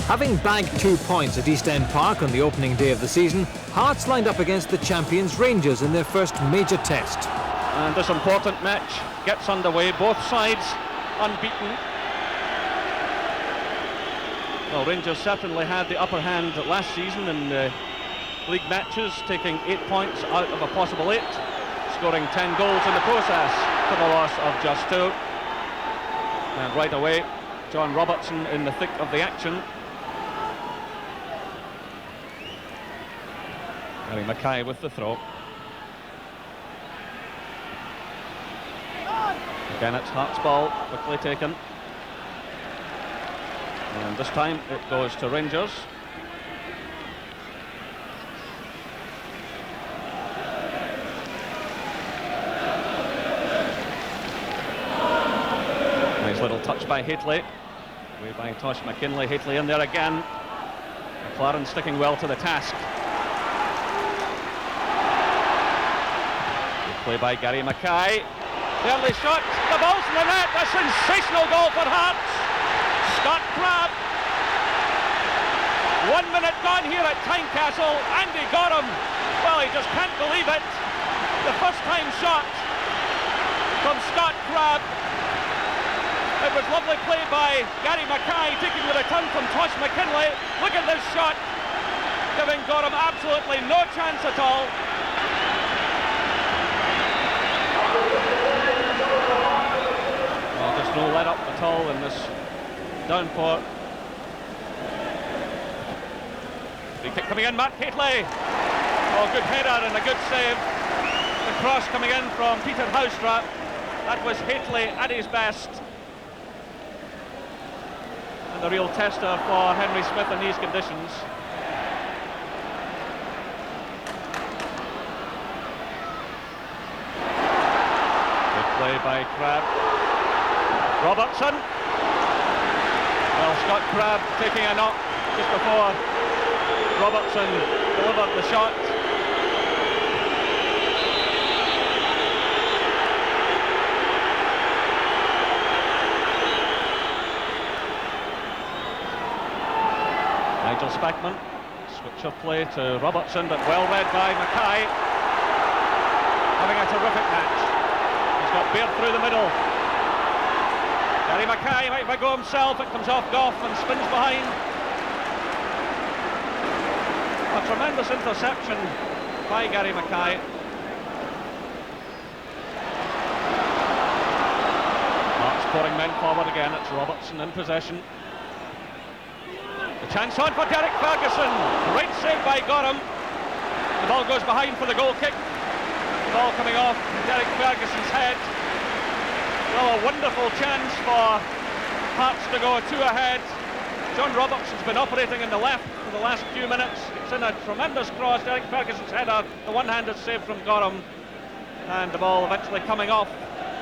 Having bagged 2 points at East End Park on the opening day of the season, Hearts lined up against the champions Rangers in their first major test. And this important match gets underway, both sides unbeaten. Well, Rangers certainly had the upper hand last season in league matches, taking 8 points out of a possible 8, scoring 10 goals in the process for the loss of just 2. And right away, John Robertson in the thick of the action. Gary Mackay with the throw. Again, it's Hearts' ball, quickly taken. And this time it goes to Rangers. Nice little touch by Haitley. Away by Tosh McKinlay. Haitley in there again. McLaren sticking well to the task. Play by Gary Mackay. The early shot, the ball's in the net. A sensational goal for Hearts. Scott Crabb. 1 minute gone here at Tynecastle. Andy Gorham, well, he just can't believe it. The first time shot from Scott Crabb. It was lovely play by Gary Mackay, taking the return from Tosh McKinlay. Look at this shot, giving Gorham absolutely no chance at all. Well, there's no let up at all in this downpour. Free kick coming in, Matt Haitley. Oh, good header and a good save. The cross coming in from Peter Haustra. That was Haitley at his best. And the real tester for Henry Smith in these conditions. Play by Crabb. Robertson. Well, Scott Crabb taking a knock just before Robertson delivered the shot. Nigel Spackman. Switch of play to Robertson, but well read by Mackay. Having a terrific match. Got Baird through the middle. Gary Mackay might go himself. It comes off Gough and spins behind. A tremendous interception by Gary Mackay. Hearts pouring men forward again. It's Robertson in possession. The chance on for Derek Ferguson. Great save by Gorham. The ball goes behind for the goal kick. Ball coming off Derek Ferguson's head. Well, a wonderful chance for Hearts to go 2 ahead. John Robertson's been operating in the left for the last few minutes. It's in a tremendous cross. Derek Ferguson's header, the one-handed save from Gorham, and the ball eventually coming off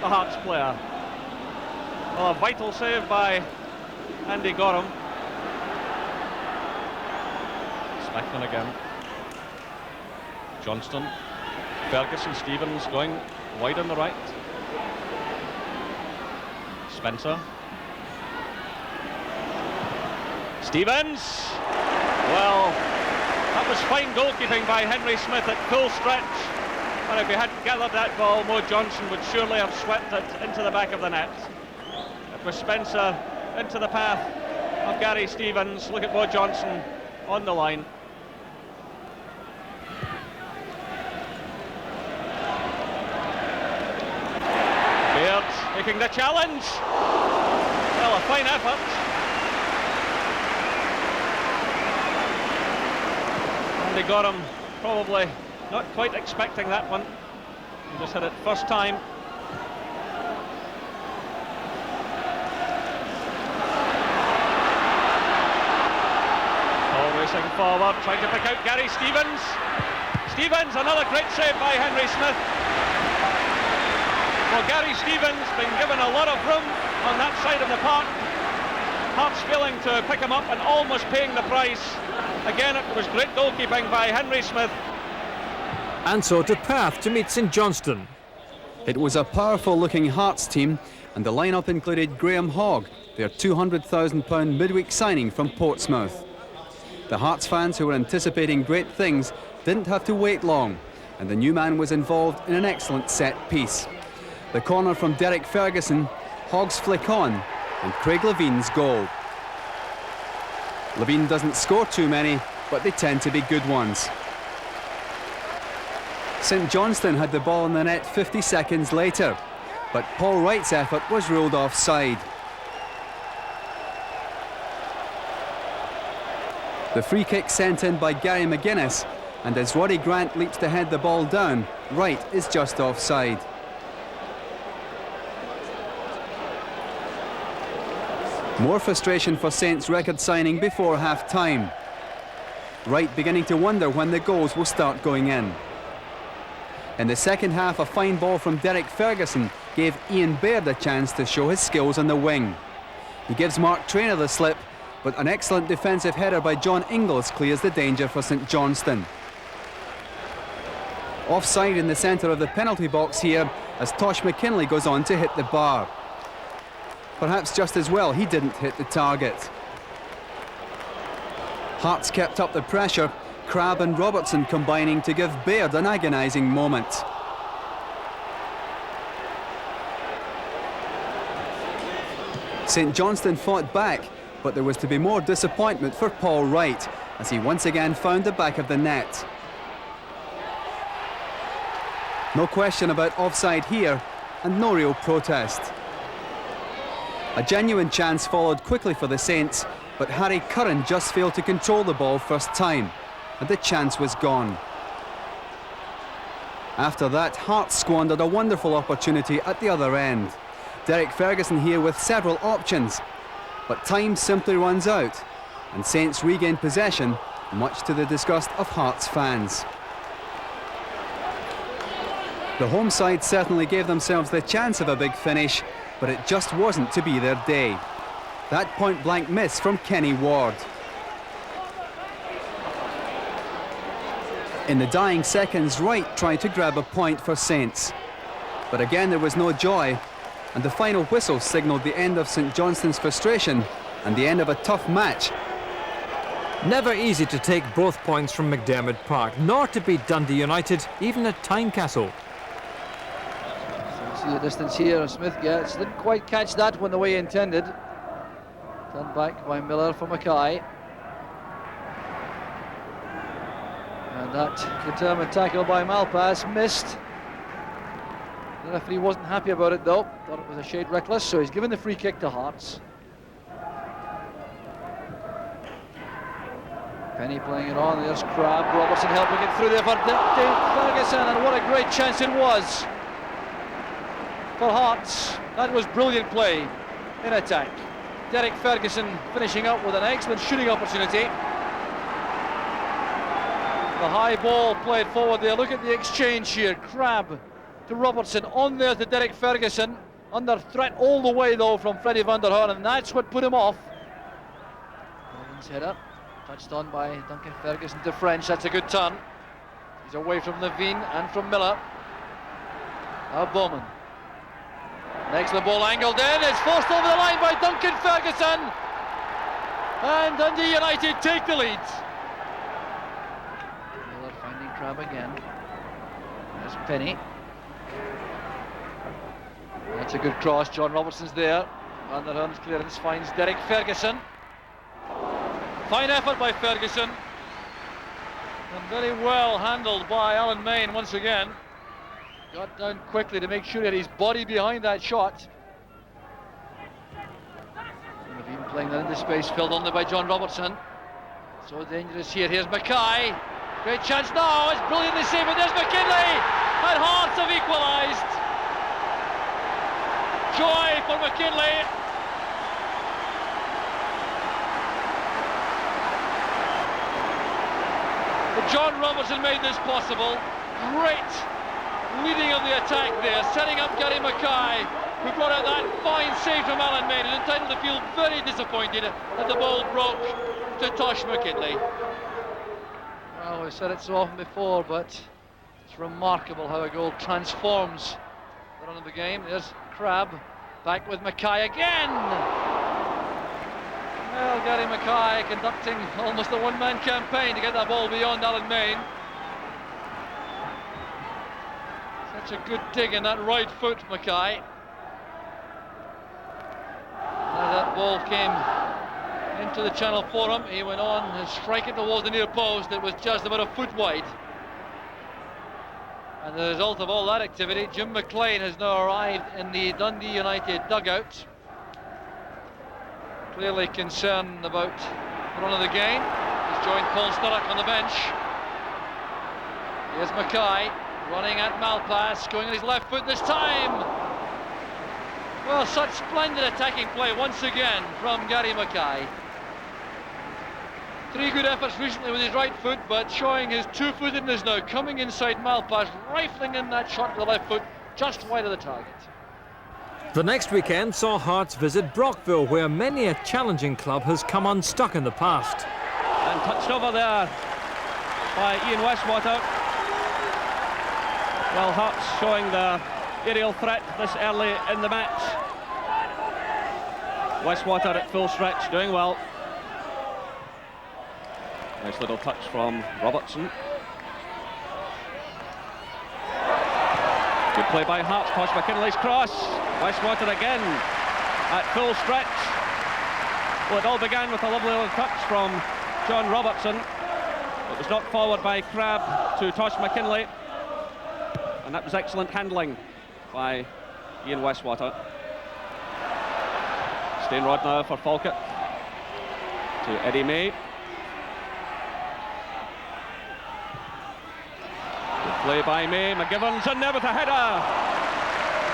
the Hearts player. Well, a vital save by Andy Gorham. Spackman again. Johnston. Ferguson, Stevens going wide on the right. Spencer. Stevens. Well, that was fine goalkeeping by Henry Smith at full stretch. And if he hadn't gathered that ball, Mo Johnson would surely have swept it into the back of the net. It was Spencer into the path of Gary Stevens. Look at Mo Johnson on the line. Making the challenge. Well, a fine effort. Andy Gorham probably not quite expecting that one. He just hit it first time. Ball racing forward, trying to pick out Gary Stevens. Stevens, another great save by Henry Smith. Well, Gary Stevens been given a lot of room on that side of the park. Hearts failing to pick him up and almost paying the price. Again, it was great goalkeeping by Henry Smith. And so to Perth to meet St Johnstone. It was a powerful-looking Hearts team, and the lineup included Graham Hogg, their £200,000 midweek signing from Portsmouth. The Hearts fans who were anticipating great things didn't have to wait long, and the new man was involved in an excellent set piece. The corner from Derek Ferguson, Hogg's flick on, and Craig Levine's goal. Levine doesn't score too many, but they tend to be good ones. St Johnstone had the ball in the net 50 seconds later, but Paul Wright's effort was ruled offside. The free kick sent in by Gary McGuinness, and as Roddy Grant leaps to head the ball down, Wright is just offside. More frustration for Saints' record signing before half-time. Wright beginning to wonder when the goals will start going in. In the second half, a fine ball from Derek Ferguson gave Ian Baird a chance to show his skills on the wing. He gives Mark Traynor the slip, but an excellent defensive header by John Ingles clears the danger for St Johnstone. Offside in the centre of the penalty box here as Tosh McKinlay goes on to hit the bar. Perhaps just as well he didn't hit the target. Hearts kept up the pressure, Crabb and Robertson combining to give Baird an agonising moment. St Johnstone fought back, but there was to be more disappointment for Paul Wright as he once again found the back of the net. No question about offside here, and no real protest. A genuine chance followed quickly for the Saints, but Harry Curran just failed to control the ball first time, and the chance was gone. After that, Hearts squandered a wonderful opportunity at the other end. Derek Ferguson here with several options, but time simply runs out, and Saints regain possession, much to the disgust of Hearts fans. The home side certainly gave themselves the chance of a big finish, but it just wasn't to be their day. That point-blank miss from Kenny Ward. In the dying seconds, Wright tried to grab a point for Saints. But again there was no joy, and the final whistle signalled the end of St Johnstone's frustration and the end of a tough match. Never easy to take both points from McDiarmid Park, nor to beat Dundee United, even at Tynecastle. See the distance here, Smith gets, didn't quite catch that one the way he intended. Turned back by Miller for Mackay. And that determined tackle by Malpass missed. The referee wasn't happy about it though, thought it was a shade reckless, so he's given the free kick to Hearts. Penny playing it on, there's Crabb, Robertson helping it through there for Dave Ferguson, and what a great chance it was for Hearts. That was brilliant play in attack. Derek Ferguson finishing up with an excellent shooting opportunity. The high ball played forward there. Look at the exchange here. Crabb to Robertson, on there to Derek Ferguson. Under threat all the way though from Freddie van der Horn, and that's what put him off. Robbins' header, touched on by Duncan Ferguson to French. That's a good turn. He's away from Levine and from Miller. Now Bowman. Excellent ball angled in. It's forced over the line by Duncan Ferguson. And Dundee United take the lead. Miller finding Crabb again. There's Penny. That's a good cross. John Robertson's there. Van der Horn's clearance finds Derek Ferguson. Fine effort by Ferguson. And very well handled by Alan Main once again. Got down quickly to make sure he had his body behind that shot. Levine playing that into space, filled on there by John Robertson. So dangerous here. Here's Mackay. Great chance now. It's brilliantly saved, but there's McKinlay. And Hearts have equalised. Joy for McKinlay. But John Robertson made this possible. Great leading on the attack there, setting up Gary Mackay, who brought out that fine save from Alan Main, and entitled to feel very disappointed that the ball broke to Tosh McKinlay. Well, we've said it so often before, but it's remarkable how a goal transforms the run of the game. There's Crabb, back with Mackay again. Well, Gary Mackay conducting almost a one-man campaign to get that ball beyond Alan Main. Such a good dig in that right foot, Mackay. As that ball came into the channel for him, he went on and strike it towards the near post. It was just about a foot wide. And the result of all that activity, Jim McLean has now arrived in the Dundee United dugout. Clearly concerned about the run of the game. He's joined Paul Sturrock on the bench. Here's Mackay running at Malpass, going on his left foot this time. Well, such splendid attacking play once again from Gary Mackay. 3 good efforts recently with his right foot, but showing his two-footedness now, coming inside Malpass, rifling in that shot with the left foot, just wide of the target. The next weekend saw Hearts visit Brockville, where many a challenging club has come unstuck in the past. And touched over there by Ian Westwater. Well, Hearts showing the aerial threat this early in the match. Westwater at full stretch, doing well. Nice little touch from Robertson. Good play by Hearts. Tosh McKinley's cross. Westwater again at full stretch. Well, it all began with a lovely little touch from John Robertson. It was knocked forward by Crabb to Tosh McKinley, and that was excellent handling by Ian Westwater. Stainrod now for Falkirk to Eddie May. Good play by May. McGivern's in there with a header.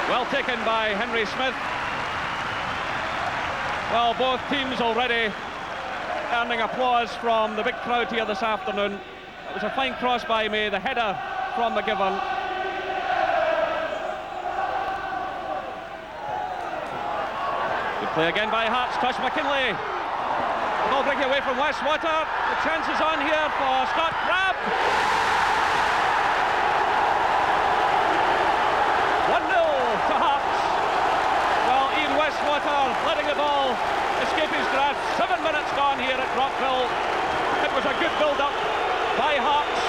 Well taken by Henry Smith. Well, both teams already earning applause from the big crowd here this afternoon. It was a fine cross by May, the header from McGivern. Good play again by Hearts. Tosh McKinley. The ball breaking away from Westwater. The chance is on here for Scott Crabb. 1-0 to Hearts. Well, Ian Westwater letting the ball escape his grasp. 7 minutes gone here at Brockville. It was a good build-up by Hearts.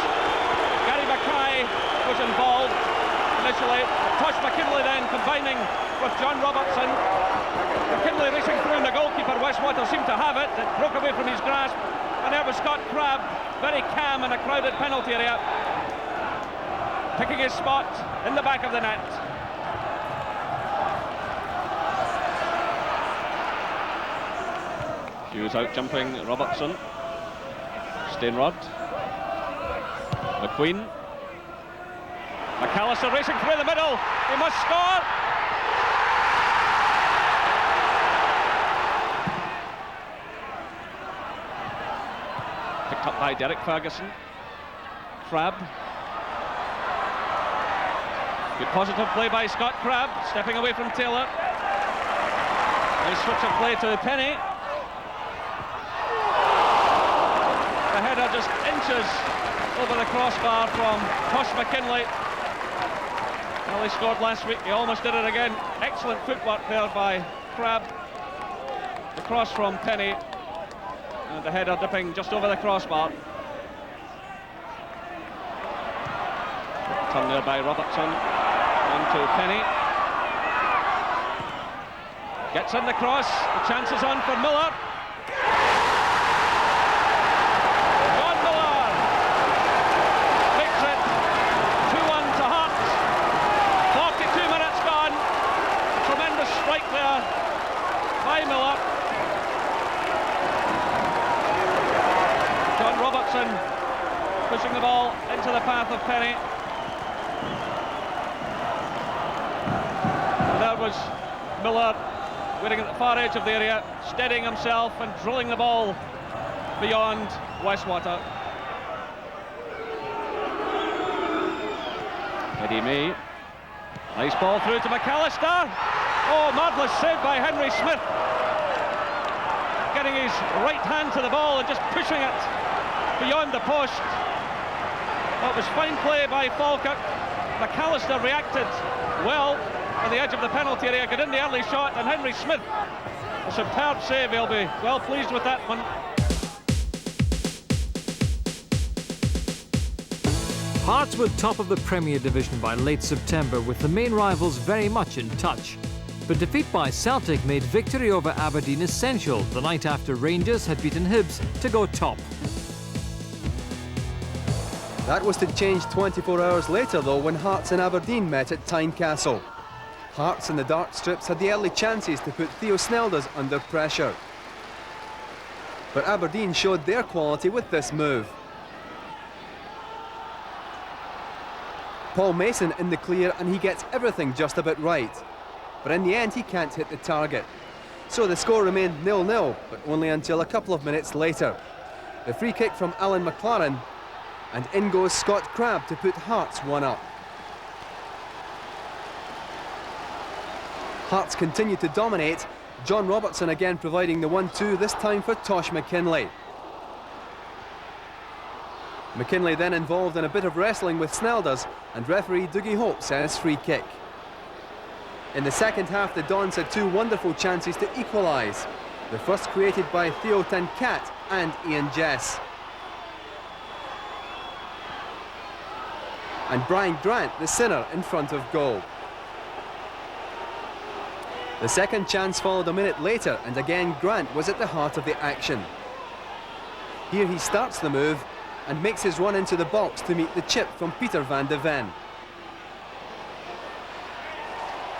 Gary Mackay was involved initially. Tosh McKinley then combining with John Robertson. McKinley racing through, and the goalkeeper Westwater seemed to have it. It broke away from his grasp, and there was Scott Crabb, very calm in a crowded penalty area, picking his spot in the back of the net. Hughes out jumping Robertson. Stainrod. McQueen. McAllister racing through the middle. He must score. Picked up by Derek Ferguson. Crabb. Good positive play by Scott Crabb, stepping away from Taylor. Nice switch of play to Penny. The header just inches over the crossbar from Tosh McKinley. Well, he scored last week, he almost did it again. Excellent footwork there by Crabb. The cross from Penny, and the header dipping just over the crossbar. Turn there by Robertson. On to Penny. Gets in the cross. The chance is on for Miller. John Miller makes it 2-1 to Hearts. 42 minutes gone. A tremendous strike there by Miller. John Robertson pushing the ball into the path of Penny. There was Miller waiting at the far edge of the area, steadying himself and drilling the ball beyond Westwater. Eddie May. Nice ball through to McAllister. Oh, marvellous save by Henry Smith. Getting his right hand to the ball and just pushing it beyond the post. That was fine play by Falkirk. McAllister reacted well. on the edge of the penalty area, got in the early shot, and Henry Smith, a superb save. He'll be well pleased with that one. Hearts were top of the Premier Division by late September, with the main rivals very much in touch. But defeat by Celtic made victory over Aberdeen essential the night after Rangers had beaten Hibs to go top. That was to change 24 hours later, though, when Hearts and Aberdeen met at Tynecastle. Hearts and the dark strips had the early chances to put Theo Snelders under pressure. But Aberdeen showed their quality with this move. Paul Mason in the clear, and he gets everything just about right. But in the end, he can't hit the target. So the score remained 0-0, but only until a couple of minutes later. The free kick from Alan McLaren, and in goes Scott Crabb to put Hearts 1-up. Hearts continue to dominate. John Robertson again providing the 1-2, this time for Tosh McKinlay. McKinlay then involved in a bit of wrestling with Snelders, and referee Dougie Hope says free kick. In the second half, the Dons had two wonderful chances to equalise. The first created by Theo Tenkat and Ian Jess. And Brian Grant, the sinner, in front of goal. The second chance followed a minute later, and again Grant was at the heart of the action. Here he starts the move and makes his run into the box to meet the chip from Peter van de Ven.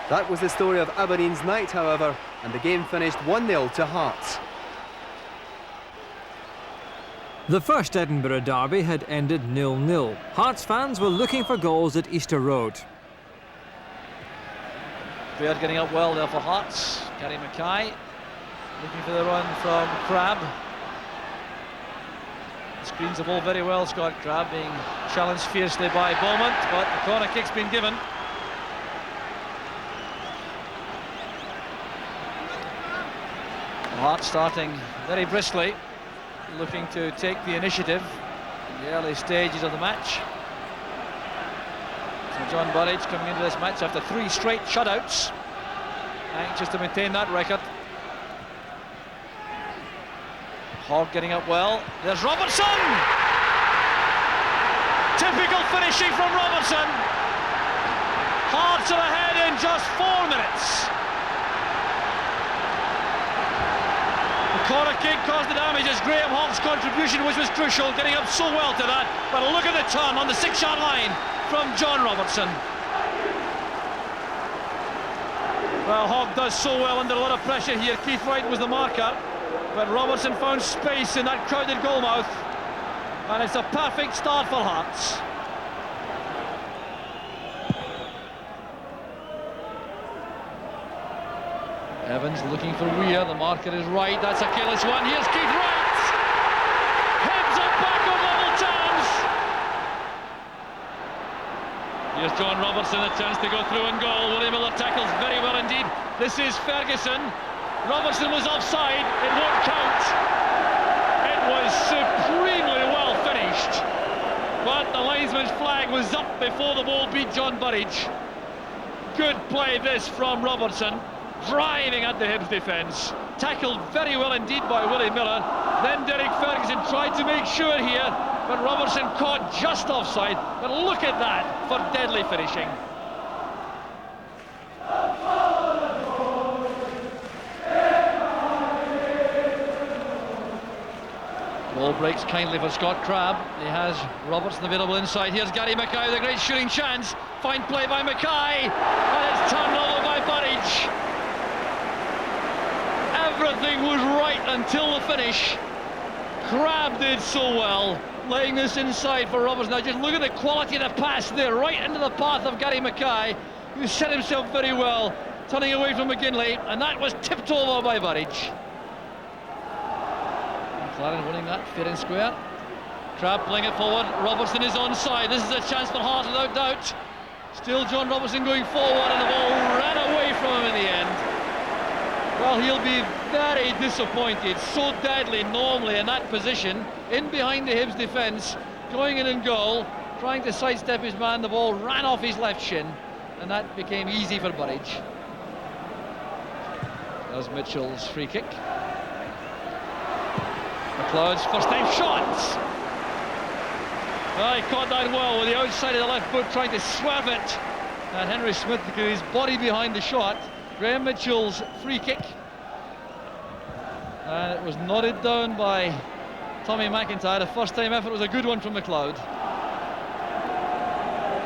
That was the story of Aberdeen's night, however, and the game finished 1-0 to Hearts. The first Edinburgh derby had ended 0-0. Hearts fans were looking for goals at Easter Road. Baird getting up well there for Hearts. Gary Mackay looking for the run from Crabb. Screens the ball very well, Scott Crabb being challenged fiercely by Beaumont, but the corner kick's been given. Hearts starting very briskly, looking to take the initiative in the early stages of the match. So John Burridge coming into this match after 3 straight shutouts, anxious to maintain that record. Hogg getting up well. There's Robertson! Typical finishing from Robertson. Hearts are ahead in just 4 minutes. The corner kick caused the damage as Graham Hogg's contribution, which was crucial, getting up so well to that. But look at the turn on the 6-yard line from John Robertson. Well, Hogg does so well under a lot of pressure here. Keith Wright was the marker, but Robertson found space in that crowded goalmouth, and it's a perfect start for Hearts. Evans looking for Weir, the marker is right, that's a careless one. Here's Keith Wright! Heads up back on level terms! Here's John Robertson, a chance to go through and goal. Willie Miller tackles very well indeed. This is Ferguson. Robertson was offside, it won't count. It was supremely well finished, but the linesman's flag was up before the ball beat John Burridge. Good play this from Robertson, driving at the Hibs defence. Tackled very well indeed by Willie Miller. Then Derek Ferguson tried to make sure here, but Robertson caught just offside. But look at that for deadly finishing. Ball breaks kindly for Scott Crabb. He has Robertson available inside. Here's Gary Mackay with a great shooting chance. Fine play by Mackay, and it's turned over by Burridge. Everything was right until the finish. Crabb did so well, laying this inside for Robertson. Now just look at the quality of the pass there, right into the path of Gary Mackay, who set himself very well, turning away from McGinley, and that was tipped over by Burridge. McLaren winning that fair and square. Crabb playing it forward. Robertson is onside. This is a chance for Hearts without doubt. Still John Robertson going forward, and the ball ran away from him in the end. Well, he'll be very disappointed. So deadly normally in that position, in behind the Hibs defence, going in and goal, trying to sidestep his man. The ball ran off his left shin. and that became easy for Burridge. There's Mitchell's free kick. McLeod's first time shot. He caught that well with the outside of the left foot, trying to swerve it. And Henry Smith got his body behind the shot. Graham Mitchell's free kick. And it was nodded down by Tommy McIntyre. The first time effort was a good one from McLeod.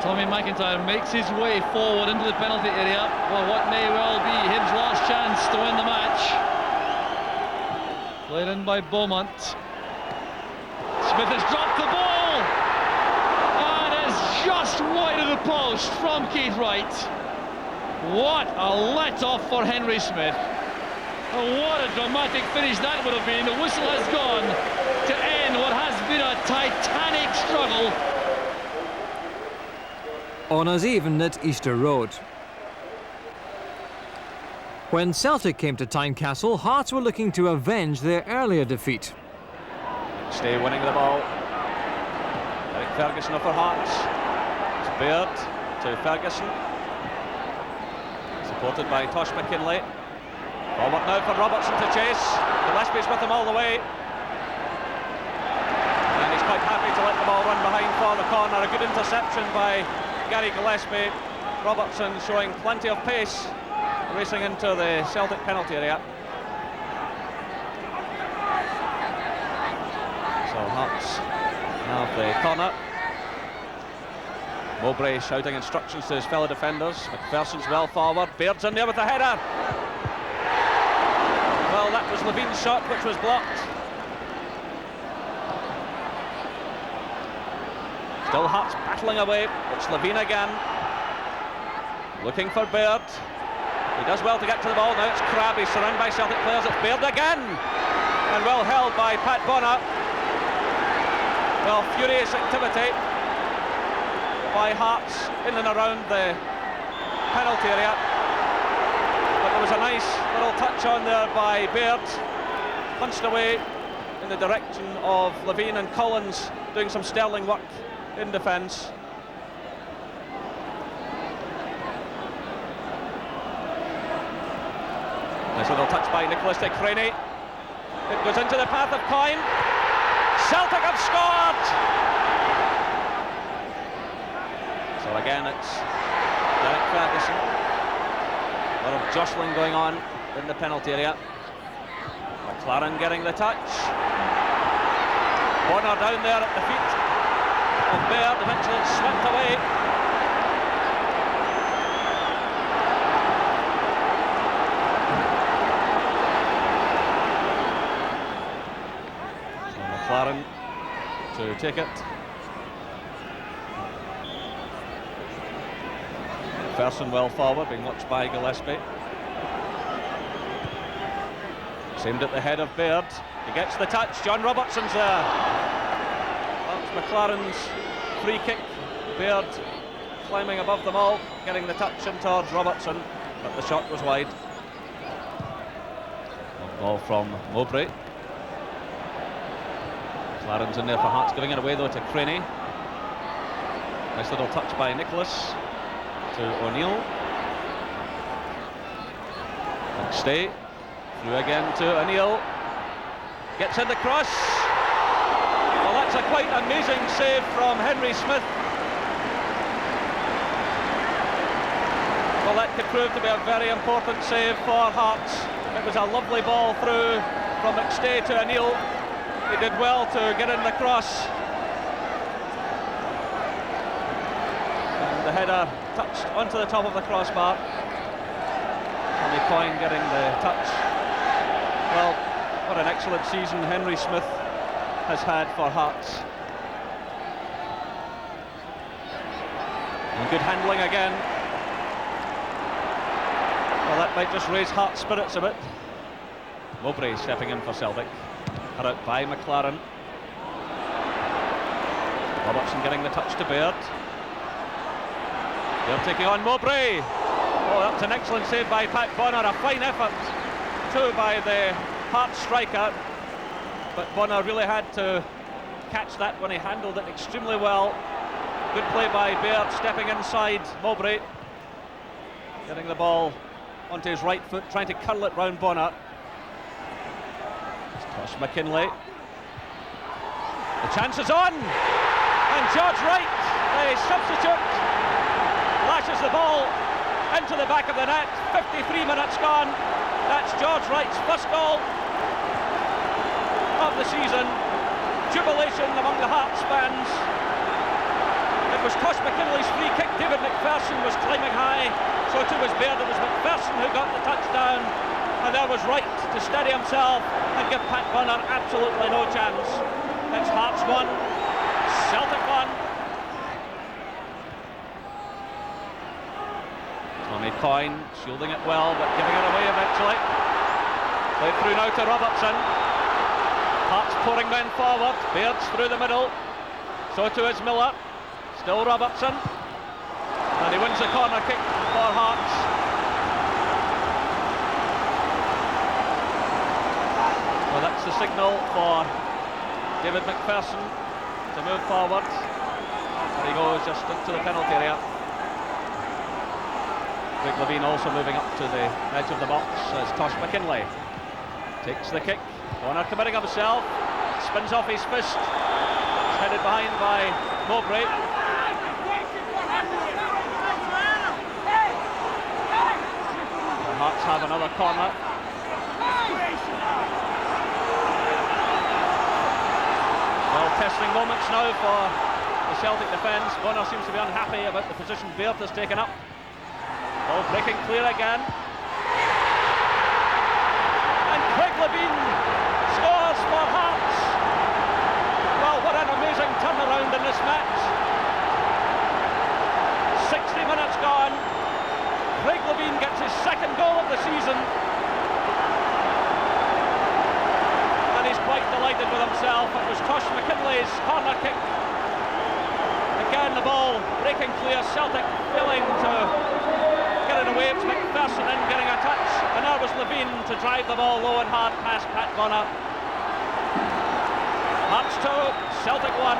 Tommy McIntyre makes his way forward into the penalty area for what may well be Hibs' last chance to win the match. Played in by Beaumont. Smith has dropped the ball and is just wide of the post from Keith Wright. What a let-off for Henry Smith. And what a dramatic finish that would have been. The whistle has gone to end what has been a titanic struggle. Honours evened at Easter Road. When Celtic came to Tynecastle, Hearts were looking to avenge their earlier defeat. Stay winning the ball. Derek Ferguson over Hearts. It's Baird to Ferguson. Supported by Tosh McKinlay. Forward now for Robertson to chase. Gillespie's with him all the way. And he's quite happy to let the ball run behind for the corner. A good interception by Gary Gillespie. Robertson showing plenty of pace, racing into the Celtic penalty area. So Hearts have the corner. Mowbray shouting instructions to his fellow defenders. McPherson's well forward. Baird's in there with the header. Well, that was Levine's shot, which was blocked. Still Hearts battling away. It's Levine again. Looking for Baird. He does well to get to the ball. Now it's Crabbe. He's surrounded by Celtic players. It's Baird again. And well held by Pat Bonner. Well, furious activity by Hearts in and around the penalty area. But there was a nice little touch on there by Baird. Punched away in the direction of Levine, and Collins doing some sterling work in defence. Nice little touch by Nicholas de Crane. It goes into the path of Coyne. Celtic have scored! So again it's Derek Ferguson. A lot of jostling going on in the penalty area. McLaren getting the touch. Bonner down there at the feet of Baird. Eventually it's swept away. McLaren to take it. Ferguson well forward, being watched by Gillespie. Aimed at the head of Baird. He gets the touch. John Robertson's there. That's McLaren's free kick. Baird climbing above them all, getting the touch in towards Robertson, but the shot was wide. Ball from Mowbray. McLaren's in there for Hearts, giving it away though to Craney. Nice little touch by Nicholas to O'Neill. McStay through again to O'Neill. Gets in the cross. Well, that's a quite amazing save from Henry Smith. Well, that could prove to be a very important save for Hearts. It was a lovely ball through from McStay to O'Neill. He did well to get in the cross. And the header touched onto the top of the crossbar. Tommy Coyne getting the touch. Well, what an excellent season Henry Smith has had for Hearts. And good handling again. Well, that might just raise Hearts' spirits a bit. Mowbray stepping in for Celtic. Cut out by McLaren. Robertson getting the touch to Baird. They're taking on Mowbray. Oh, that's an excellent save by Pat Bonner. A fine effort too by the Hearts striker, but Bonner really had to catch that when he handled it extremely well. Good play by Baird, stepping inside Mowbray. getting the ball onto his right foot, trying to curl it round Bonner. It's Tosh McKinlay. The chance is on, and George Wright, the substitute, lashes the ball into the back of the net. 53 minutes gone. That's George Wright's first goal of the season. Jubilation among the Hearts fans. It was Tosh McKinlay's free kick. David McPherson was climbing high, so too was Baird. It was McPherson who got the touchdown, and there was Wright to steady himself and give Pat Bonner absolutely no chance. It's Hearts 1, Celtic 1. Tommy Coyne shielding it well, but giving it away eventually. Played through now to Robertson. Hearts pouring men forward. Baird's through the middle. So too is Miller. Still Robertson. And he wins the corner kick for Hearts. Well, that's the signal for David McPherson to move forward. There he goes, just into the penalty area. Craig Levein also moving up to the edge of the box as Tosh McKinlay takes the kick. Bonner committing himself, spins off his fist. It's headed behind by Mowbray. The Hearts have another corner. Well, testing moments now for the Celtic defence. Bonner seems to be unhappy about the position Baird has taken up. Ball breaking clear again. And Craig Levein scores for Hearts. Well, what an amazing turnaround in this match. 60 minutes gone. Craig Levein gets his second goal of the season. Quite delighted with himself. It was Tosh McKinlay's corner kick. Again the ball breaking clear. Celtic failing to get it away. It's McPherson in getting a touch, and there was Levein to drive the ball low and hard past Pat Bonner. Hearts 2, Celtic 1.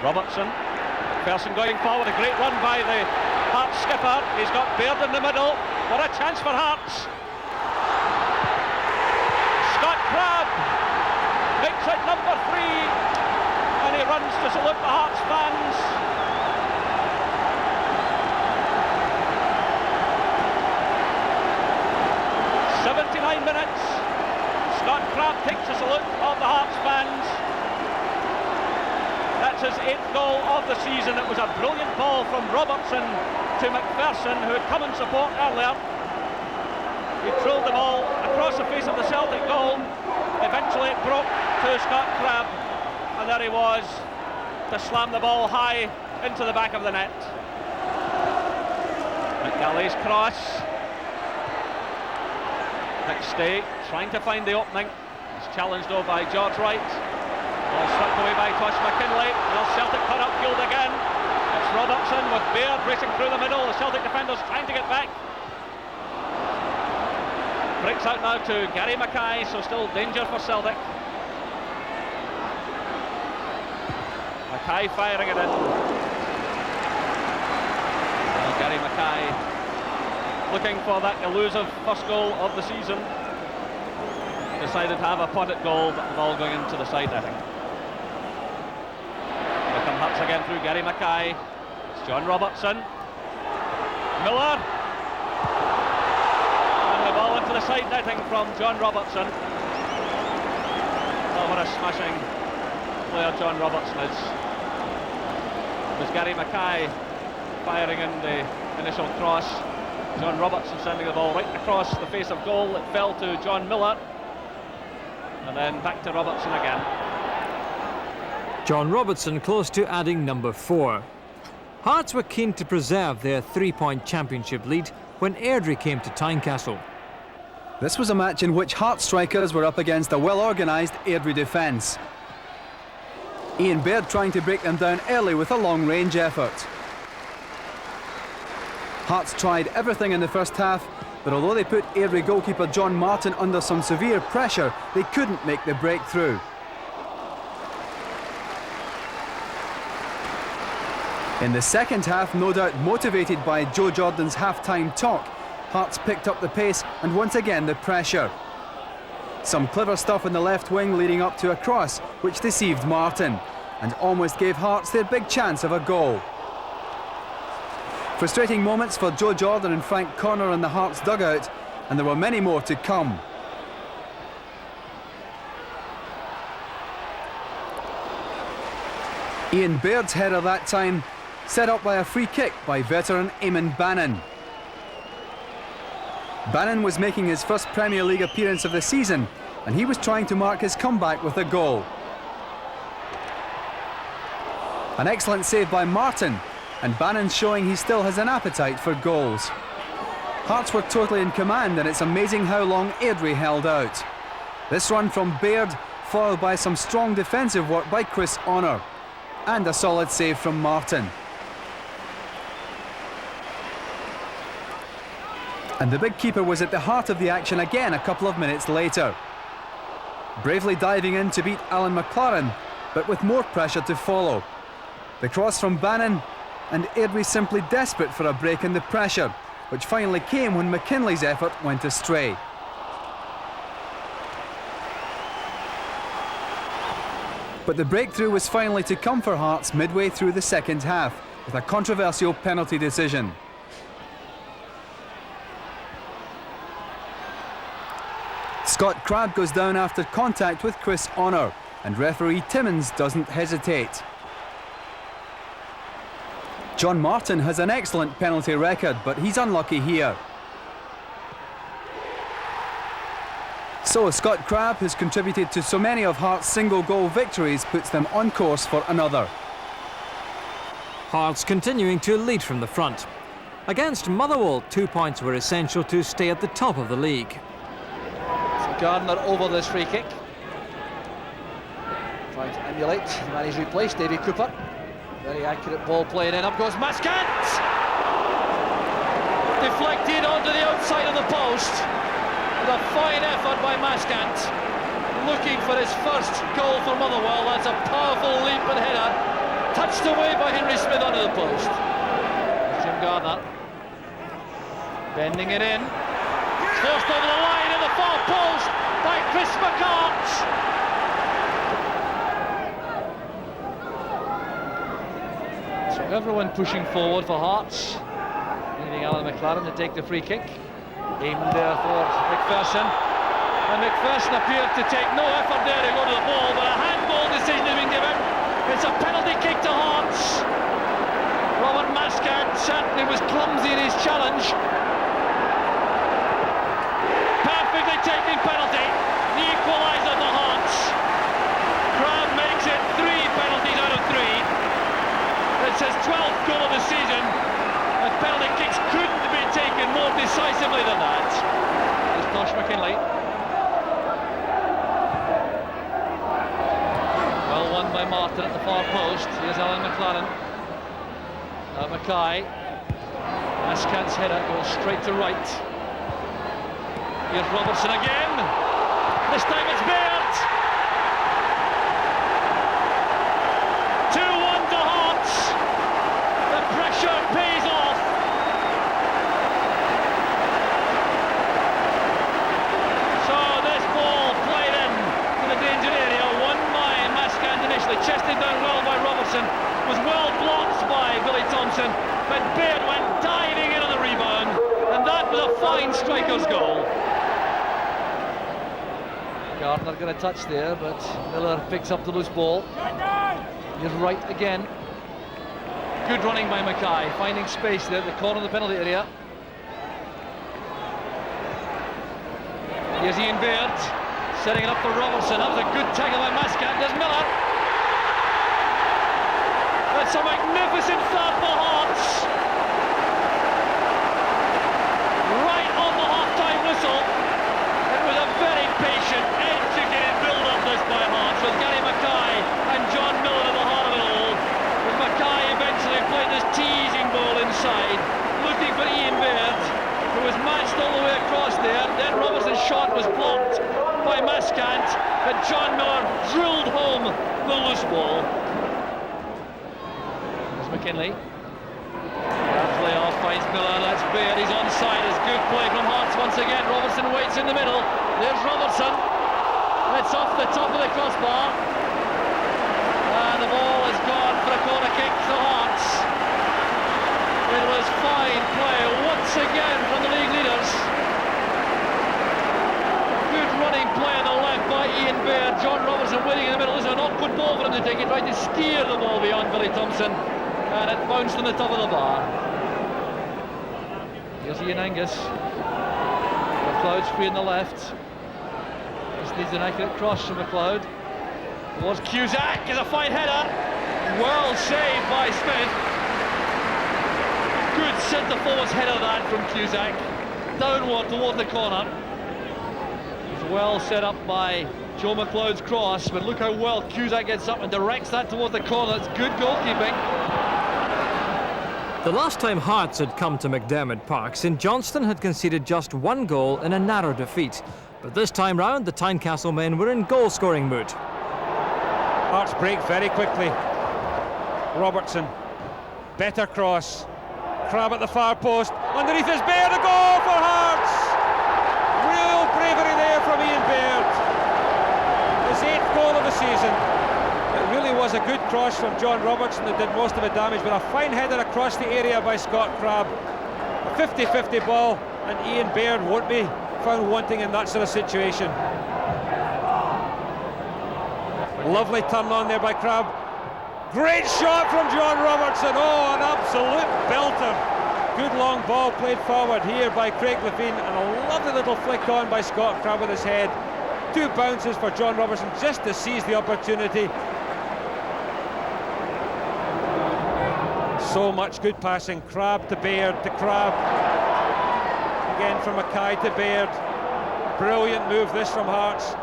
Robertson, McPherson going forward. A great run by the Hearts skipper. He's got Baird in the middle. What a chance for Hearts. Crab makes it number 3, and he runs to salute the Hearts fans. "79 minutes. Scott Crab takes a salute of the Hearts fans. That's his 8th goal of the season. It was a brilliant ball from Robertson to McPherson, who had come in support earlier. He drilled the ball across the face of the Celtic goal. Eventually it broke to Scott Crab, and there he was to slam the ball high into the back of the net. McGalley's cross. McStay trying to find the opening. He's challenged though by George Wright. Ball swept away by Tosh McKinlay. Well, Celtic cut upfield again. It's Robertson with Baird racing through the middle. The Celtic defenders trying to get back. Breaks out now to Gary Mackay, so still danger for Celtic. Mackay firing it in. Well, Gary Mackay looking for that elusive first goal of the season. Decided to have a pot at goal, but the ball going into the side netting. Here come Hearts again through Gary Mackay. It's John Robertson. Miller. Ball into the side netting from John Robertson. Oh, what a smashing player John Robertson is. It was Gary Mackay firing in the initial cross. John Robertson sending the ball right across the face of goal. It fell to John Miller, and then back to Robertson again. John Robertson close to adding number 4. Hearts were keen to preserve their 3-point championship lead when Airdrie came to Tynecastle. This was a match in which Hearts strikers were up against a well-organised Airdrie defence. Ian Baird trying to break them down early with a long-range effort. Hearts tried everything in the first half, but although they put Airdrie goalkeeper John Martin under some severe pressure, they couldn't make the breakthrough. In the second half, no doubt motivated by Joe Jordan's half-time talk, Hearts picked up the pace and once again the pressure. Some clever stuff in the left wing leading up to a cross, which deceived Martin and almost gave Hearts their big chance of a goal. Frustrating moments for Joe Jordan and Frank Corner in the Hearts dugout, and there were many more to come. Ian Baird's header that time, set up by a free kick by veteran Eamon Bannon. Bannon was making his first Premier League appearance of the season, and he was trying to mark his comeback with a goal. An excellent save by Martin, and Bannon showing he still has an appetite for goals. Hearts were totally in command, and it's amazing how long Airdrie held out. This run from Baird, followed by some strong defensive work by Chris Honor, and a solid save from Martin. And the big keeper was at the heart of the action again a couple of minutes later. Bravely diving in to beat Alan McLaren, but with more pressure to follow. The cross from Bannon, and Airdrie simply desperate for a break in the pressure, which finally came when McKinley's effort went astray. But the breakthrough was finally to come for Hearts midway through the second half, with a controversial penalty decision. Scott Crabb goes down after contact with Chris Honor, and referee Timmins doesn't hesitate. John Martin has an excellent penalty record, but he's unlucky here. So Scott Crabb, who's contributed to so many of Hearts' single-goal victories, puts them on course for another. Hearts continuing to lead from the front. Against Motherwell, 2 points were essential to stay at the top of the league. Gardner over this free kick. Trying to emulate the man he's replaced, Davy Cooper. Very accurate ball playing in. Up goes Maskant! Deflected onto the outside of the post. With a fine effort by Maskant. Looking for his first goal for Motherwell. That's a powerful leap and header. Touched away by Henry Smith onto the post. Jim Gardner. Bending it in. Forced over the line in the far post by Chris McCart. So everyone pushing forward for Hearts. Leaving Alan McLaren to take the free kick. Aimed there for McPherson. And McPherson appeared to take no effort there to go to the ball, but a handball decision has been given. It's a penalty kick to Hearts. Robert Maskant certainly was clumsy in his challenge. Perfectly taken penalty, the equaliser for Hearts. Crabb makes it 3 penalties out of 3. It's his 12th goal of the season, and penalty kicks couldn't be taken more decisively than that. There's Tosh McKinley. Well won by Martin at the far post. Here's Alan McLaren. Mackay. Maskant's header goes straight to right. Here's Robertson again. This time it's Baird. 2-1 to Hearts. The pressure pays off. So this ball played in to the danger area. Won by Maskant initially. Chested down well by Robertson. Was well blocked by Billy Thompson. But Baird went diving in on the rebound. And that was a fine striker's goal. Gardner got a touch there, but Miller picks up the loose ball. He's right again. Good running by Mackay, finding space there at the corner of the penalty area. Here's Ian Baird, setting it up for Robertson. That was a good tackle by Maskant. There's Miller. That's a magnificent start for Hearts. Right on the half-time whistle. It was a very patient, educated build-up this by Hearts, with Gary Mackay and John Miller at the heart of it all. With Mackay eventually playing this teasing ball inside, looking for Ian Baird, who was matched all the way across there. Then Robertson's shot was blocked by Maskant, but John Miller drilled home the loose ball. There's McKinley. Play off, finds Miller, that's Baird, he's onside, it's good play from Hearts once again. Robertson waits in the middle, there's Robertson, it's off the top of the crossbar, and the ball is gone for a corner kick to Hearts. It was fine play once again from the league leaders. Good running play on the left by Ian Baird. John Robertson waiting in the middle. This is an awkward ball for him to take. He tried to steer the ball beyond Billy Thompson, and it bounced on the top of the bar. Here's Ian Angus. McLeod's free on the left. This needs an accurate cross from McLeod. Towards Cusack is a fine header. Well saved by Smith. Good centre forward's header that from Cusack. Downward toward the corner. It's well set up by Joe McLeod's cross, but look how well Cusack gets up and directs that toward the corner. It's good goalkeeping. The last time Hearts had come to McDermott Park, St Johnstone had conceded just one goal in a narrow defeat. But this time round, the Tynecastle men were in goal-scoring mood. Hearts break very quickly. Robertson, better cross. Crabb at the far post. Underneath is Baird, a goal for Hearts! Real bravery there from Ian Baird. His 8th goal of the season. It really was a good cross from John Robertson that did most of the damage, but a fine header across the area by Scott Crabb. A 50-50 ball, and Ian Baird won't be found wanting in that sort of situation. Lovely turn on there by Crabb. Great shot from John Robertson. Oh, an absolute belter. Good long ball played forward here by Craig Levein, and a lovely little flick on by Scott Crabb with his head. 2 bounces for John Robertson just to seize the opportunity. So much good passing. Crabb to Baird to Crabb. Again from Mackay to Baird. Brilliant move this from Hearts.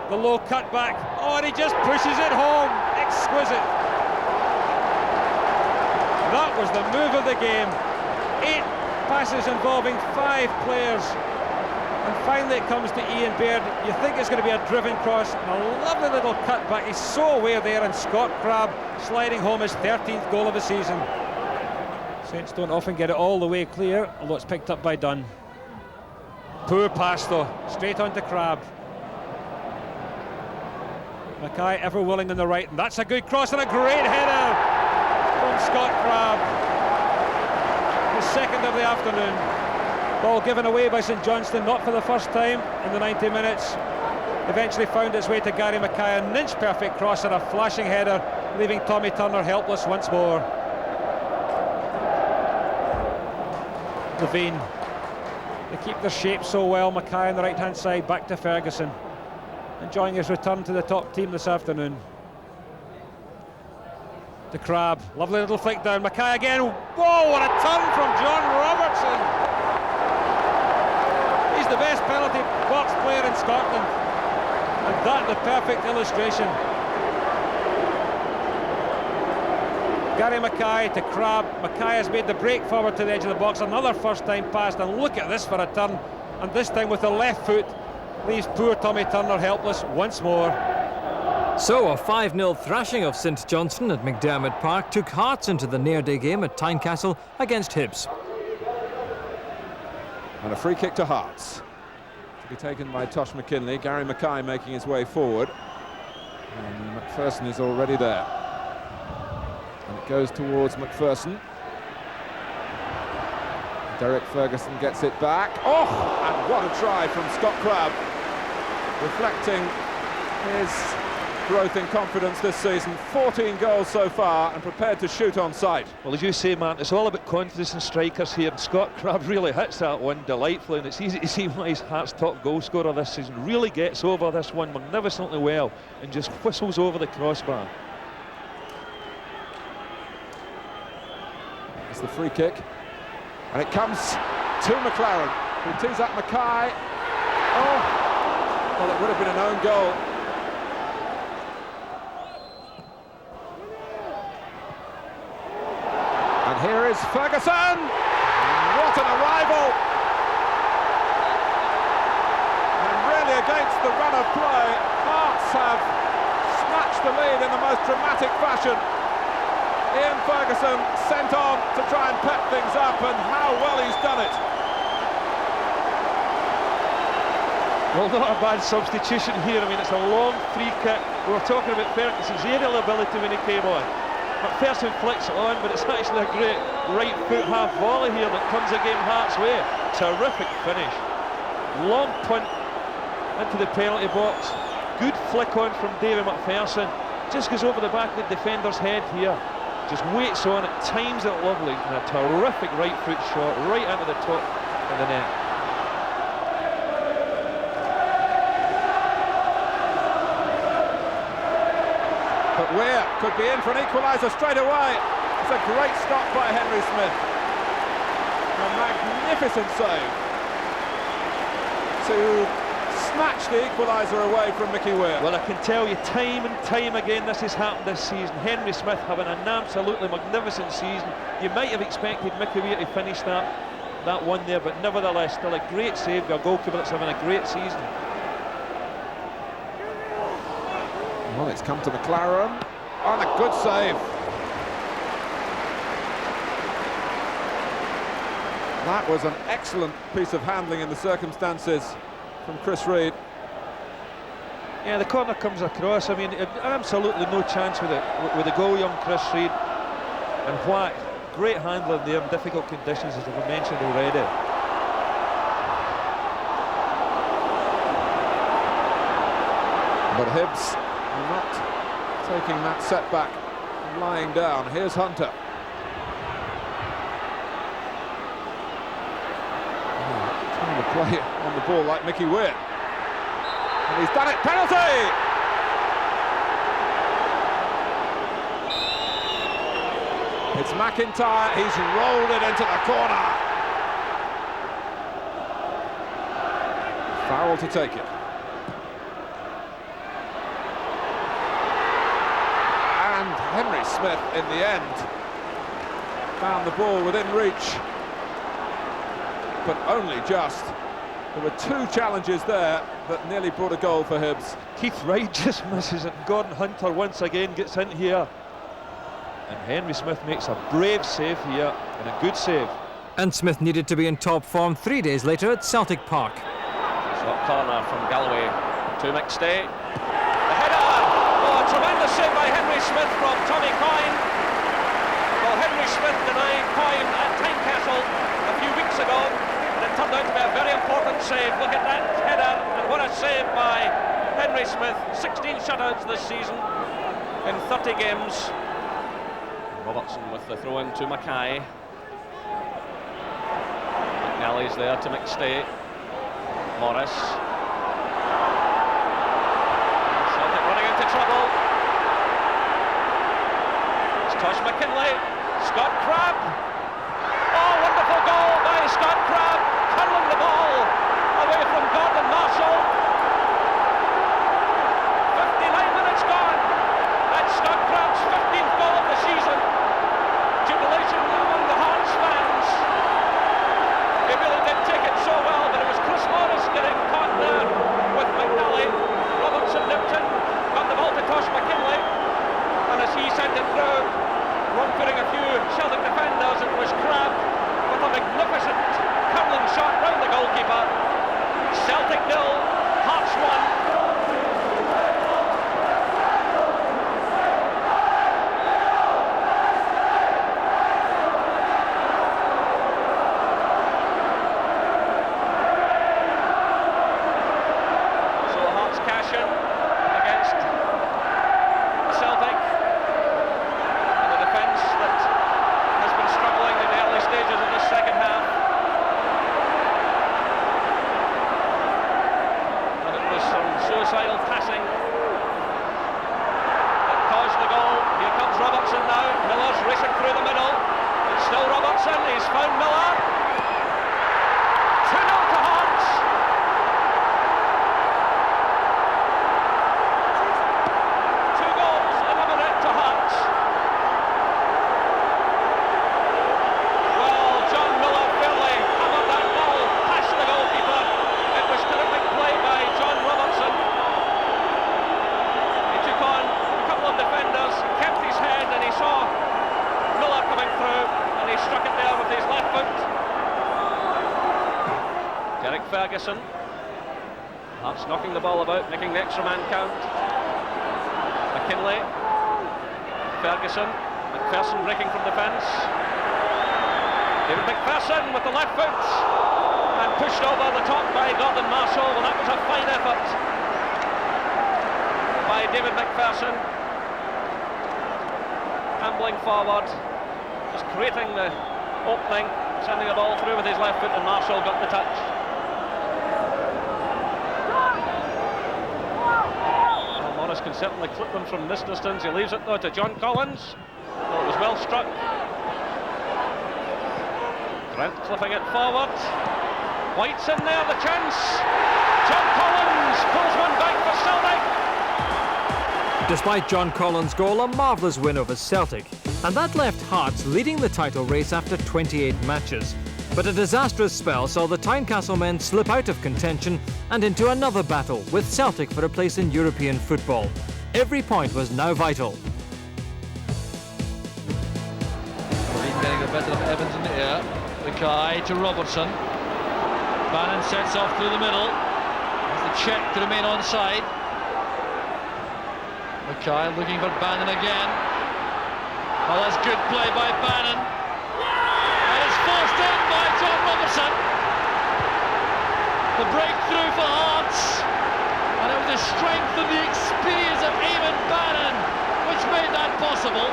The low cut back. Oh, and he just pushes it home. Exquisite. That was the move of the game. 8 passes involving 5 players. And finally it comes to Ian Baird. You think it's going to be a driven cross, and a lovely little cut back. He's so aware there, and Scott Crabb sliding home his 13th goal of the season. Saints don't often get it all the way clear, although it's picked up by Dunn. Poor pass though, straight onto Crabb. Mackay ever willing on the right, and that's a good cross and a great header from Scott Crabb. The 2nd of the afternoon. Ball given away by St Johnstone, not for the first time in the 90 minutes. Eventually found its way to Gary Mackay, an inch perfect cross and a flashing header, leaving Tommy Turner helpless once more. Levein, they keep their shape so well. Mackay on the right hand side, back to Ferguson, enjoying his return to the top team this afternoon. To Crabb, lovely little flick down. Mackay again. Whoa, what a turn from John Robertson! He's the best penalty box player in Scotland, and that the perfect illustration. Gary Mackay to Crabb. Mackay has made the break forward to the edge of the box. Another first time pass, and look at this for a turn, and this time with the left foot leaves poor Tommy Turner helpless once more. So a 5-0 thrashing of St Johnstone at McDermott Park took Hearts into the near-day game at Tynecastle against Hibs. And a free kick to Hearts, to be taken by Tosh McKinley. Gary Mackay making his way forward, and McPherson is already there. And it goes towards McPherson. Derek Ferguson gets it back. Oh, and what a try from Scott Crabb, reflecting his growth in confidence this season. 14 goals so far, and prepared to shoot on sight. Well, as you say, Martin, it's all about confidence in strikers here, and Scott Crabb really hits that one delightfully, and it's easy to see why he's Hearts' top goal scorer this season. Really gets over this one magnificently well and just whistles over the crossbar. It's the free kick, and it comes to McLaren, who tees up Mackay. Oh, well, it would have been an own goal. And here is Ferguson. What an arrival! And really against the run of play, Hearts have snatched the lead in the most dramatic fashion. Ian Ferguson sent on to try and pep things up, and how well he's done it. Well, not a bad substitution here. I mean, it's a long free kick. We were talking about Ferguson's aerial ability when he came on. McPherson flicks it on, but it's actually a great right foot half volley here that comes again Hearts' way. Terrific finish. Long punt into the penalty box. Good flick on from David McPherson. Just goes over the back of the defender's head here. Just waits on it, times it lovely, and a terrific right foot shot right into the top of the net. But Weir could be in for an equaliser straight away. It's a great stop by Henry Smith. A magnificent save to snatch the equaliser away from Mickey Weir. Well, I can tell you time and time again this has happened this season. Henry Smith having an absolutely magnificent season. You might have expected Mickey Weir to finish that one there, but nevertheless still a great save by a goalkeeper that's having a great season. Well, it's come to McLaren, and a good save. That was an excellent piece of handling in the circumstances from Chris Reid. Yeah, the corner comes across. I mean, absolutely no chance with the goal, young Chris Reid. And what great handling there in difficult conditions, as we mentioned already. But Hibs not taking that setback and lying down. Here's Hunter. Trying to play on the ball like Mickey Weir. And he's done it. Penalty! It's McIntyre. He's rolled it into the corner. Foul to take it. And Henry Smith, in the end, found the ball within reach, but only just. There were two challenges there that nearly brought a goal for Hibs. Keith Wright just misses it. Gordon Hunter once again gets in here. And Henry Smith makes a brave save here, and a good save. And Smith needed to be in top form 3 days later at Celtic Park. Shot corner from Galloway to McStay. The header! Oh, a tremendous save by Henry Smith from Tommy Coyne. Well, Henry Smith denied Coyne at Tynecastle a few weeks ago, and it turned out to be a very important save. Look at that header, and what a save by Henry Smith. 16 shutouts this season in 30 games. Robertson with the throw-in to Mackay. McNally's there to McStay. Morris. Celtic running into trouble. It's Tosh McKinlay. Scott Crabb. Oh, wonderful goal by Scott Crabb. Curling the ball away from Gordon Marshall. 59 minutes gone. That's Scott Crabb's 15th goal of the season. Jubilation among the Hearts fans. He really did take it so well, but it was Chris Morris getting caught there with McNally. Robertson nipped in, got the ball to Tosh McKinlay, and as he sent it through, wrong-footing a few Celtic defenders, it was Crabb with a magnificent curling shot round the goalkeeper. Celtic 0, Hearts 1. Ferguson. Hearts knocking the ball about, making the extra man count. McKinlay, Ferguson, McPherson breaking from defence. David McPherson with the left foot and pushed over the top by Gordon Marshall. Well, that was a fine effort by David McPherson. Ambling forward, just creating the opening, sending the ball through with his left foot, and Marshall got the touch. Well, Morris can certainly clip them from this distance. He leaves it though to John Collins. Well, it was well struck. Grant clipping it forward. White's in there, the chance. John Collins pulls one back for Celtic. Despite John Collins' goal, a marvellous win over Celtic. And that left Hearts leading the title race after 28 matches. But a disastrous spell saw the Tynecastle men slip out of contention and into another battle with Celtic for a place in European football. Every point was now vital. Getting the better of Evans in the air. Mackay to Robertson. Bannon sets off through the middle. Has the check to remain onside. Mackay looking for Bannon again. Oh, that's good play by Bannon. And it's forced in by John Robertson. The breakthrough for Hearts. And it was the strength and the experience of Eamon Bannon which made that possible.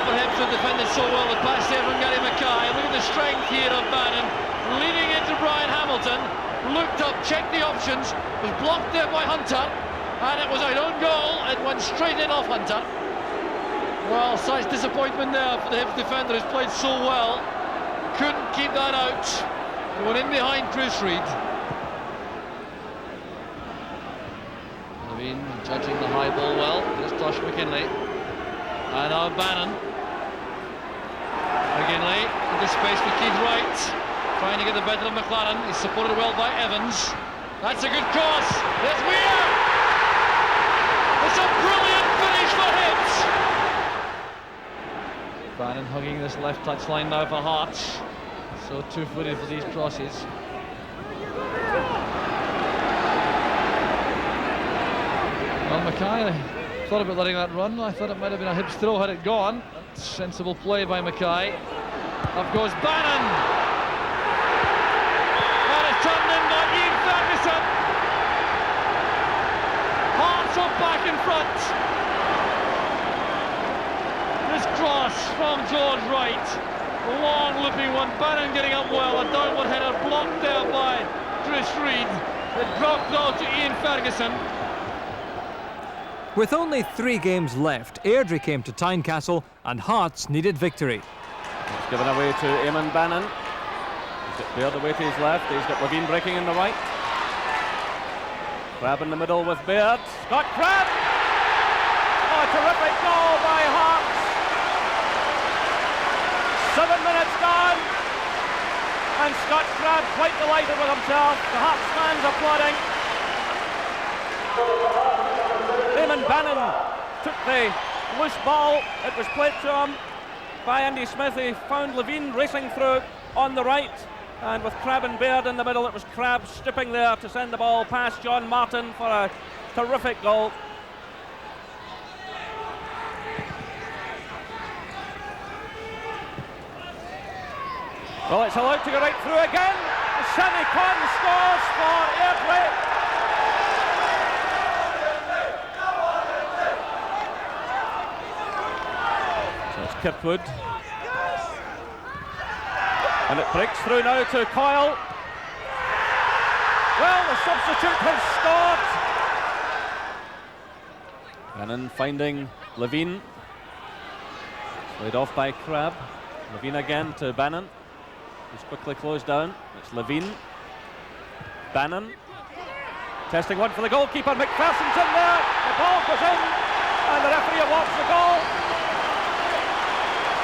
For him to defend it so well, the pass there from Gary Mackay. Look at the strength here of Bannon, leading into Brian Hamilton, looked up, checked the options, was blocked there by Hunter, and it was an own goal. It went straight in off Hunter. Well, such disappointment there for the Hibs defender who's played so well. Couldn't keep that out. Going in behind Chris Reid. Levine judging the high ball well. There's Josh McKinlay. And now Bannon. McKinlay into space for Keith Wright, trying to get the better of McLaren. He's supported well by Evans. That's a good cross. There's Weir. It's a brilliant finish for Hibs. Bannon hugging this left touchline now for Hearts. So two-footed for these crosses. Well, Mackay thought about letting that run. I thought it might have been a Hibs throw had it gone. Sensible play by Mackay. Up goes Bannon. And it's turned in by Ian Ferguson. Hearts are back in front. This cross from George Wright. A long looping one. Bannon getting up well. A downward header blocked there by Chris Reid. It dropped out to Ian Ferguson. With only 3 games left, Airdrie came to Tynecastle and Hearts needed victory. It's given away to Eamon Bannon. He's got Baird away to his left. He's got Levine breaking in the right. Crabbe in the middle with Baird. Scott Crabbe! Oh, a terrific goal by Hearts. 7 minutes gone. And Scott Crabbe quite delighted with himself. The Hearts fans applauding. Eamon Bannon took the loose ball. It was played to him by Andy Smith. He found Levine racing through on the right, and with Crabbe and Baird in the middle, it was Crabbe stripping there to send the ball past John Martin for a terrific goal. Well, it's allowed to go right through again. Sammy Conn scores for Airdrie. Kirkwood, and it breaks through now to Coyle. Well, the substitute has scored. Bannon finding Levine, played off by Crabbe. Levine again to Bannon, who's quickly closed down. It's Levine, Bannon, testing one for the goalkeeper. McPherson's in there, the ball goes in, and the referee awards the goal.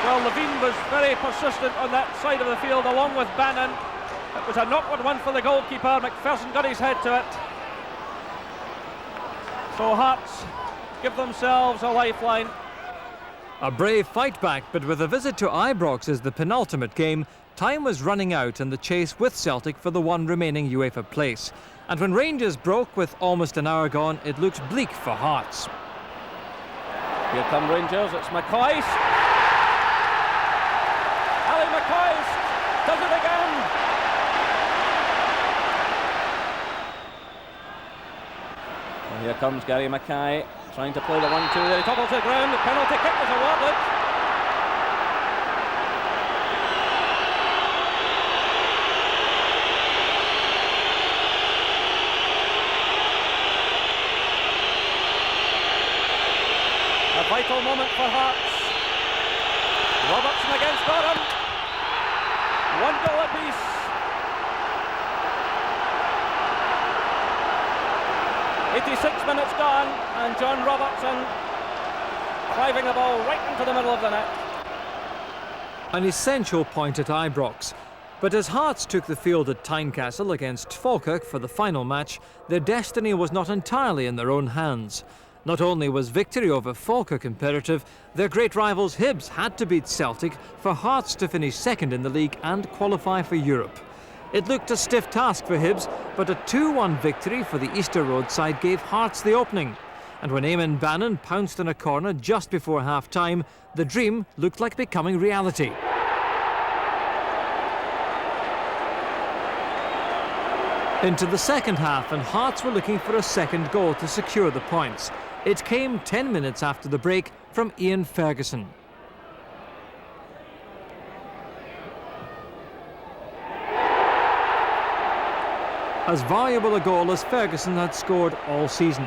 Well, Levine was very persistent on that side of the field along with Bannon. It was a knockward one for the goalkeeper. McPherson got his head to it. So Hearts give themselves a lifeline. A brave fight back, but with a visit to Ibrox as the penultimate game, time was running out in the chase with Celtic for the one remaining UEFA place. And when Rangers broke with almost an hour gone, it looked bleak for Hearts. Here come Rangers, it's McCoist. Ali McCoist does it again. Well, here comes Gary Mackay, trying to play the 1-2 there. He topples to the ground, the penalty kick was awarded. A vital moment for Hearts. Robertson against Gorham. 1 goal apiece. .86 minutes gone, and John Robertson driving the ball right into the middle of the net. An essential point at Ibrox. But as Hearts took the field at Tynecastle against Falkirk for the final match, their destiny was not entirely in their own hands. Not only was victory over Falkirk imperative, their great rivals Hibs had to beat Celtic for Hearts to finish second in the league and qualify for Europe. It looked a stiff task for Hibs, but a 2-1 victory for the Easter Road side gave Hearts the opening. And when Eamon Bannon pounced on a corner just before half-time, the dream looked like becoming reality. Into the second half, and Hearts were looking for a second goal to secure the points. It came 10 minutes after the break from Ian Ferguson. As valuable a goal as Ferguson had scored all season.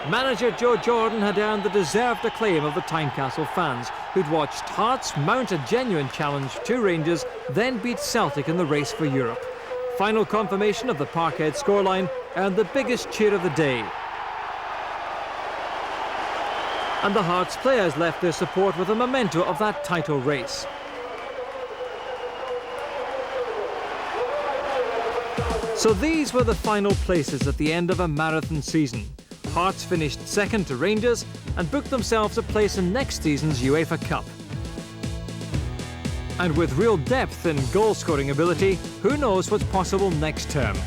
Manager Joe Jordan had earned the deserved acclaim of the Tynecastle fans, who'd watched Hearts mount a genuine challenge to Rangers, then beat Celtic in the race for Europe. Final confirmation of the Parkhead scoreline earned the biggest cheer of the day. And the Hearts players left their support with a memento of that title race. So these were the final places at the end of a marathon season. Hearts finished second to Rangers and booked themselves a place in next season's UEFA Cup. And with real depth and goal-scoring ability, who knows what's possible next term?